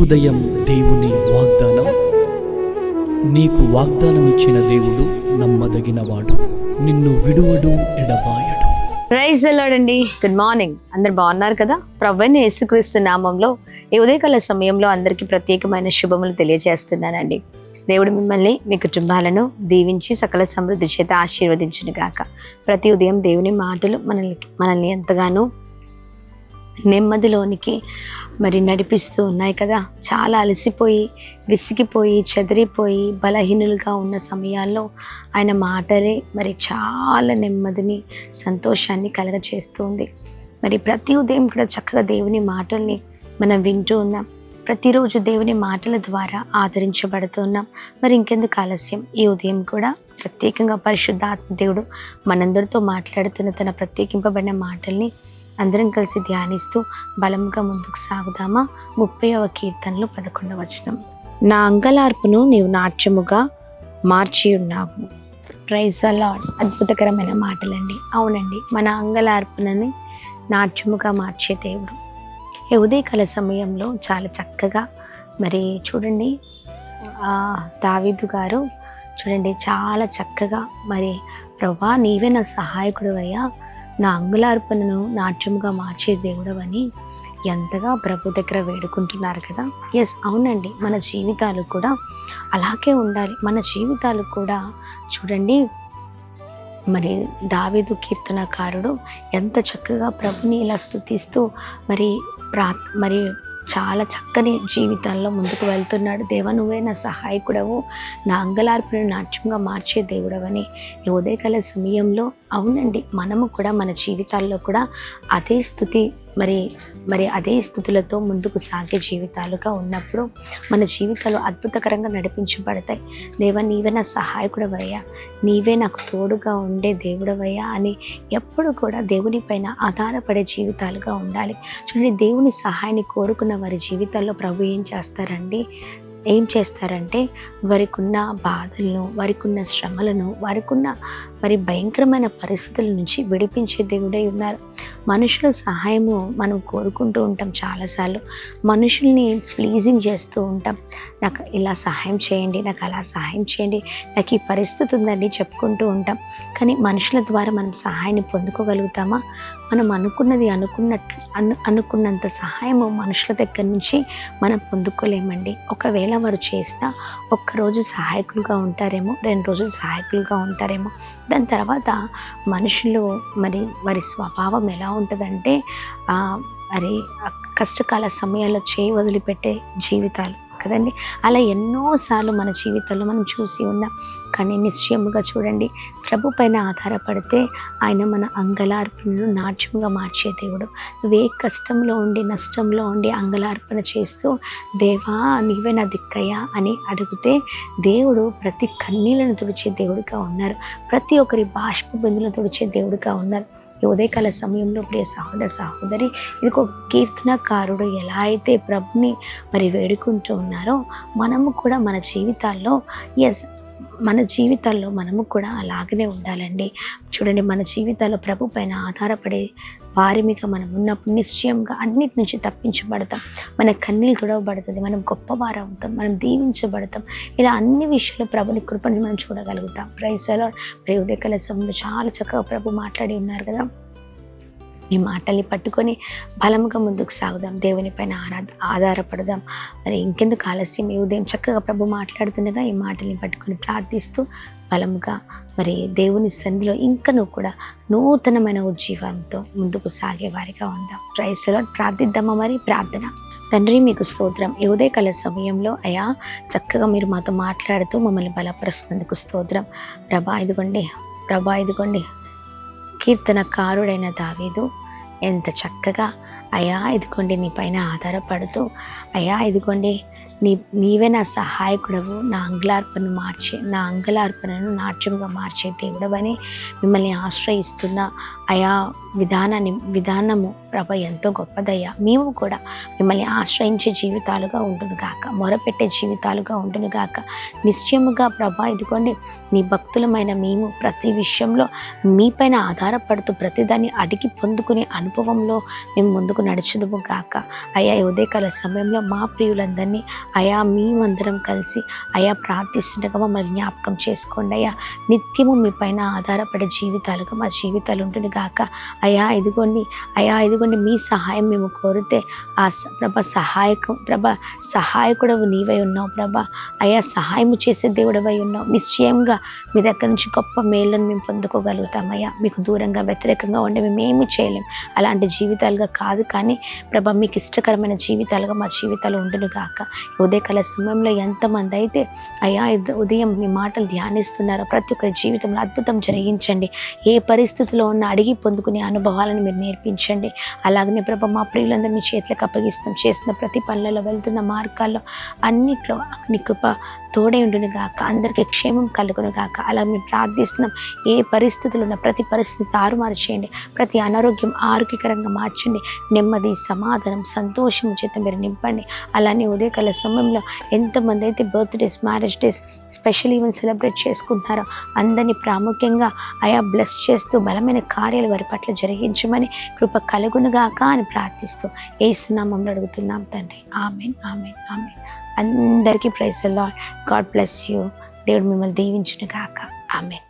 ఉదయం దేవుని వాగ్దానం. నీకు వాగ్దానం ఇచ్చిన దేవుడు నమ్మదగినవాడు, నిన్ను విడువడు, ఎడబాయడు. ప్రైజ్ ది లార్డ్ అండి. Good morning. అందరు బాగున్నారు కదా? ప్రభువైన యేసుక్రీస్తు నామంలో ఈ ఉదయకాల సమయంలో అందరికీ ప్రత్యేకమైన శుభములు తెలియజేస్తున్నానండి. దేవుడు మిమ్మల్ని, మీ కుటుంబాలను దీవించి సకల సమృద్ధి చేత ఆశీర్వదించును గాక. ప్రతి ఉదయం దేవుని మాటలు మనల్ని ఎంతగానో నెమ్మదిలోనికి నడిపిస్తూ ఉన్నాయి కదా. చాలా అలసిపోయి, విసిగిపోయి, చెదిరిపోయి, బలహీనులుగా ఉన్న సమయాల్లో ఆయన మాటలే చాలా నెమ్మదిని, సంతోషాన్ని కలగచేస్తుంది. ప్రతి ఉదయం కూడా చక్కగా దేవుని మాటల్ని మనం వింటూ ఉన్నాం. ప్రతిరోజు దేవుని మాటల ద్వారా ఆదరించబడుతున్నాం. ఇంకెందుకు ఆలస్యం? ఈ ఉదయం కూడా ప్రత్యేకంగా పరిశుద్ధాత్మ దేవుడు మనందరితో మాట్లాడుతున్న తన ప్రత్యేకింపబడిన మాటల్ని అందరం కలిసి ధ్యానిస్తూ బలంగా ముందుకు సాగుదామా? 30వ కీర్తనలో 11వ వచనం. నా అంగలార్పును నీవు నాట్యముగా మార్చి ఉన్నావు. Praise the Lord. అద్భుతకరమైన మాటలండి. అవునండి, మన అంగలార్పునని నాట్యముగా మార్చే దేవుడు. ఈ ఉదయకాల సమయంలో చాలా చక్కగా చూడండి, దావీదు గారు చూడండి చాలా చక్కగా ప్రభువా నీవే నా సహాయకుడు అయ్యా, నా అంగుళార్పణను నాట్యముగా మార్చే దేవుడవని ఎంతగా ప్రభు దగ్గర వేడుకుంటున్నారు కదా. ఎస్, అవునండి, మన జీవితాలు కూడా అలాగే ఉండాలి. మన జీవితాలు కూడా చూడండి, దావీదు కీర్తనకారుడు ఎంత చక్కగా ప్రభుని ఇలా స్తుతిస్తూ చాలా చక్కని జీవితాల్లో ముందుకు వెళ్తున్నాడు. దేవా నువ్వే నా సహాయకుడవు, నా అంగలార్పును నాట్యంగా మార్చే దేవుడవని ఈ ఉదయకాల సమయంలో అవునండి, మనము కూడా మన జీవితాల్లో కూడా అదే స్థుతి అదే స్థుతులతో ముందుకు సాగే జీవితాలుగా ఉన్నప్పుడు మన జీవితాలు అద్భుతకరంగా నడిపించబడతాయి. దేవా నీవే నా సహాయకుడవయ్యా, నీవే నాకు తోడుగా ఉండే దేవుడవయ్యా అని ఎప్పుడు కూడా దేవుని పైన ఆధారపడే జీవితాలుగా ఉండాలి. చూడండి, దేవుని సహాయాన్ని కోరుకున్న వారి జీవితాల్లో ప్రభు ఏం చేస్తారంటే వారికున్న బాధలను, వారికున్న శ్రమలను, వారికున్న భయంకరమైన పరిస్థితుల నుంచి విడిపించే దేవుడై ఉన్నారు. మనుషుల సహాయము మనం కోరుకుంటూ ఉంటాం. చాలాసార్లు మనుషుల్ని ప్లీజింగ్ చేస్తూ ఉంటాం. నాకు ఇలా సహాయం చేయండి, నాకు అలా సహాయం చేయండి, నాకు ఈ పరిస్థితి ఉందండి చెప్పుకుంటూ ఉంటాం. కానీ మనుషుల ద్వారా మనం సహాయాన్ని పొందుకోగలుగుతామా? మనం అనుకున్నంత సహాయము మనుషుల దగ్గర నుంచి మనం పొందుకోలేమండి. ఒకవేళ వారు చేసినా ఒక్కరోజు సహాయకులుగా ఉంటారేమో, 2 రోజులు సహాయకులుగా ఉంటారేమో. దాని తర్వాత మనుషులు వారి స్వభావం ఎలా ఉంటుందంటే కష్టకాల సమయాల్లో చేయి వదిలిపెట్టే జీవితాలు కదండి. అలా ఎన్నోసార్లు మన జీవితంలో మనం చూసి ఉన్నాం. కానీ నిశ్చయముగా చూడండి, ప్రభు పైన ఆధారపడితే ఆయన మన అంగలార్పణను నాట్యముగా మార్చే దేవుడు. నువ్వే కష్టంలో ఉండి, నష్టంలో ఉండి అంగలార్పణ చేస్తూ దేవా నీవే నా దిక్కయ్యా అని అడిగితే దేవుడు ప్రతి కన్నీళ్లను తుడిచే దేవుడిగా ఉన్నారు. ప్రతి ఒక్కరి బాష్ప బిందులను తుడిచే దేవుడిగా ఉన్నారు. ఈ ఉదయకాల సమయంలో ప్రియ సహోదరి, ఇది ఒక కీర్తనకారుడు ఎలా అయితే ప్రభుని వేడుకుంటూ ఉన్నారో మనము కూడా మన జీవితాల్లో మనము కూడా అలాగనే ఉండాలండి. చూడండి, మన జీవితాల్లో ప్రభు పైన ఆధారపడే వారిమిగా మనం ఉన్నప్పుడు నిశ్చయంగా అన్నిటి నుంచి తప్పించబడతాం. మన కన్నీళ్ళు తుడవబడుతుంది, మనం గొప్పవారు అవుతాం, మనం దీవించబడతాం. ఇలా అన్ని విషయాలు ప్రభుని కృపని మనం చూడగలుగుతాం. Praise the Lord. ఉదయకాల సమయంలో చాలా చక్కగా ప్రభు మాట్లాడి ఉన్నారు కదా. ఈ మాటల్ని పట్టుకొని బలంగా ముందుకు సాగుదాం, దేవుని పైన ఆధారపడదాం. ఇంకెందుకు ఆలస్యం? ఈ ఉదయం చక్కగా ప్రభు మాట్లాడుతుండగా ఈ మాటల్ని పట్టుకొని ప్రార్థిస్తూ బలంగా దేవుని సన్నిధిలో ఇంకనూ కూడా నూతనమైన ఉజ్జీవంతో ముందుకు సాగే వారిగా ఉందాం. Praise the Lord. ప్రార్థిద్దామా? ప్రార్థన. తండ్రి, మీకు స్తోత్రం. ఈ ఉదయకాల సమయంలో అయ్యా చక్కగా మీరు మాతో మాట్లాడుతూ మమ్మల్ని బలపరుస్తున్నందుకు స్తోత్రం. ప్రభా ఇదిగోండి కీర్తనకారుడైన దావీదు ఎంత చక్కగా అయ్యా ఇదిగోండి నీ పైన ఆధారపడుతూ అయ్యా ఇదిగోండి నీవే నా సహాయకుడవు, నా అంగలార్పణను నాట్యముగా మార్చే దేవుడవని మిమ్మల్ని ఆశ్రయిస్తున్న అయా విధానము ప్రభ ఎంతో గొప్పదయ్యా. మేము కూడా మిమ్మల్ని ఆశ్రయించే జీవితాలుగా ఉండును గాక, మొరపెట్టే జీవితాలుగా ఉండును గాక. నిశ్చయముగా ప్రభ ఇదిగోండి నీ భక్తులమైన మేము ప్రతి విషయంలో మీపైన ఆధారపడుతూ ప్రతిదాన్ని అడిగి పొందుకునే అనుభవంలో మేము ముందుకు ముందుకు నడుచుదుము గాక. అయా ఈ ఉదయకాల సమయంలో మా ప్రియులందరినీ అయా మేమందరం కలిసి అయా ప్రార్థిస్తుండగా మమ్మల్ని జ్ఞాపకం చేసుకోండి అయ్యా. నిత్యము మీ పైన ఆధారపడే జీవితాలుగా మా జీవితాలు ఉంటుంది గాక. అయా ఇదిగోండి మీ సహాయం మేము కోరితే సహాయకుడవు నీవై ఉన్నావు ప్రభా. అయా సహాయం చేసే దేవుడవై ఉన్నావు. నిశ్చయంగా మీ దగ్గర నుంచి గొప్ప మేళ్ళను మేము పొందుకోగలుగుతామయ్యా. మీకు దూరంగా వ్యతిరేకంగా ఉండి మేము ఏమీ చేయలేం. అలాంటి జీవితాలుగా కాదు, కానీ ప్రభా మీకు ఇష్టకరమైన జీవితాలుగా మా జీవితాలు ఉండును గాక. ఉదయకాల సమయంలో ఎంతమంది అయితే అయ్యా ఉదయం మీ మాటలు ధ్యానిస్తున్నారో ప్రతి ఒక్కరి జీవితంలో అద్భుతం జరిగించండి. ఏ పరిస్థితిలో ఉన్న అడిగి పొందుకునే అనుభవాలను మీరు నేర్పించండి. అలాగనే ప్రభా మా ప్రియులందరూ మీ చేతులకు అప్పగిస్తాం. చేస్తున్న ప్రతి పనులలో, వెళ్తున్న మార్గాల్లో అన్నిట్లో నీ కృప తోడే ఉండును గాక. అందరికీ క్షేమం కలుగును గాక. అలా మేము ప్రార్థిస్తున్నాం. ఏ పరిస్థితులు ఉన్న ప్రతి పరిస్థితి తారుమారు చేయండి. ప్రతి అనారోగ్యం ఆరోగ్యకరంగా మార్చండి. నెమ్మది, సమాధానం, సంతోషం చేత మీరు నింపండి. అలానే ఉదయకాల సమయంలో ఎంతమంది అయితే birthdays, marriage days, special event celebrate చేసుకుంటున్నారో అందరినీ ప్రాముఖ్యంగా అయా బ్లెస్ చేస్తూ బలమైన కార్యాలు వారి పట్ల జరిగించమని కృప కలుగునుగాక అని ప్రార్థిస్తూ యేసు నామములో అడుగుతున్నాం తండ్రి. ఆమేన్, ఆమేన్, ఆమేన్. అందరికీ praise the lord. God bless you. దేవుడు మిమ్మల్ని దీవించును గాక. ఆమేన్.